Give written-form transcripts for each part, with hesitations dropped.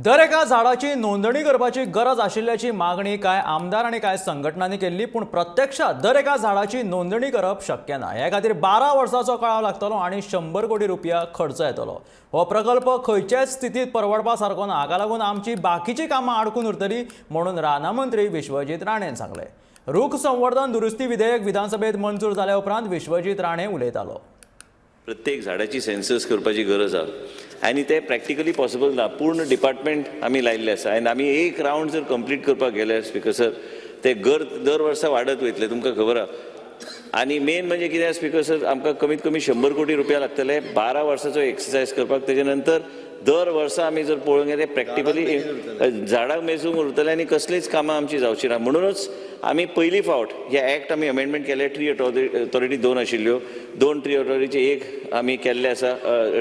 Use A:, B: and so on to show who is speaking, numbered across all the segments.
A: दर एका झाडाची नोंदणी करपाची गरज आशिल्ल्याची मागणी काय आमदार आणि काय संघटनांनी केल्ली, पण प्रत्यक्षात दर एका झाडाची नोंदणी करप शक्य ना। ह्या खातीर 12 वर्सांचो काळ लागतलो आणि 100 कोटी रुपया खर्च येतलो। हो प्रकल्प खंयच्याच स्थितीत परवडपा सारको ना। हाका लागून आमची बाकीची कामां आडकून उरतली म्हणून रानामंत्री विश्वजीत राणेन सांगले। रूख संवर्धन दुरुस्ती विधेयक विधानसभेत मंजूर जाल्या उपरांत विश्वजीत राणे उलयतालो।
B: प्रत्येक झाडाची सेन्सस करपाची गरज आहा आणि ते प्रॅक्टिकली पॉसिबल ना। पूर्ण डिपार्टमेंट आमी लायिल्ले आसा आनी आमी एक राउंड जर कंप्लीट करपाक गेले स्पीकर सर ते दर वर्सा वाडत वयतले, तुमकां खबर आहा। आनी मेन म्हणजे कितें स्पीकर सर, आमकां कमीत कमी 100 कोटी रुपया लागतले 12 वर्साचो एक्सरसाइज करपाक। तेजे नंतर दर वर्सा आमी जर पळोवंक गेले प्रॅक्टिकली झाडां मेजूंक उरतले आनी कसलीच कामां आमची जावची ना। म्हणूनच आमी पयली फावट हे ऍक्ट आमी अमेंडमेंट केले। ट्री ऑथॉरिटी 2 आशिल्ल्यो, 2 ट्री ऑथॉरिटीचे एक आमी केल्ले आसा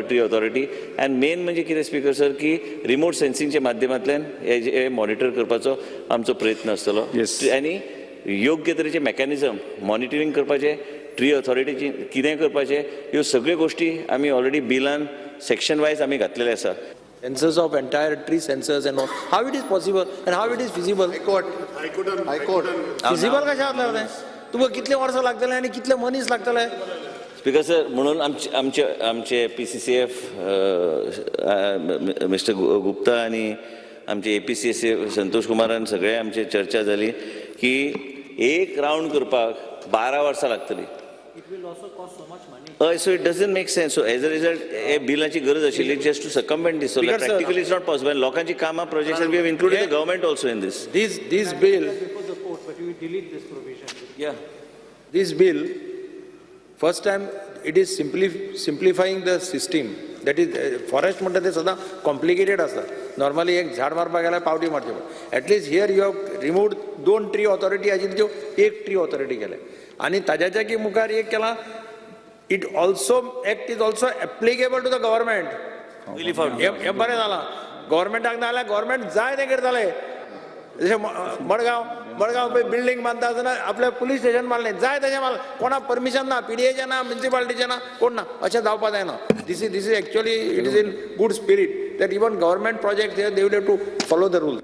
B: ट्री ऑथॉरिटी। आनी मेन म्हणजे कितें स्पीकर सर की रिमोट सेन्सिंगच्या माध्यमांतल्यान हे मॉनिटर करपाचो आमचो प्रयत्न आसतलो आनी योग्य तरेचे मेकॅनिझम मॉनिटरींग करपाचे, ट्री ऑथॉरिटीची कितें करपाचें, ह्यो सगळ्यो गोष्टी आमी ऑलरेडी बिलान सेक्शन वायज आमी घातलेले आसा।
C: Census of entire tree census and all. How it is possible and how it is feasible?
D: High court.
C: Feasible कशा जातलें तें? तुका कितले वर्सां लागतले आनी कितले मनीस लागतले?
B: स्पीकर सर, म्हणून आमचे PCCF मिस्टर गुप्ता आणि आमचे APCC संतोष कुमारान सगळे आमचे चर्चा जाली की एक राउंड करपाक 12 वर्सां लागतली। So it doesn't make sense. So as a result, a billaची गरज आशिल्ली just to circumvent this. So like practically it's not possible. लोकांची कामा projects and we have included the government also in this.
C: This bill,
A: Before the court, but you will delete this provision.
B: Yeah.
C: this bill, first time it is simplifying the system. That is forest म्हणटा ते सदां complicated आसता. Normally एक झाड मारपाक गेल्यार पावटी मारची पडटा. At least here you have removed 2 tree authority आशिल्ल्यो, एक tree authority केले. आनी ताज्याच्या की मुखार एक केला. It also act is also applicable to the government.
B: Really found.
C: हे बरें जालां. गव्हर्मेंटाक ना जाल्यार गव्हर्मेंट जाय तें करताले. जशें मडगांव पळय बिल्डींग बांदता आसतना आपल्या पुलीस स्टेशन मारलें, जाय तेजें मारलें, कोणाक परमिशन ना, PDAचें ना, म्युनिसिपालिटीचें ना, कोण ना, अशें जावपा जायना. This is actually it is in good spirit that even government projects they will have to follow the rules.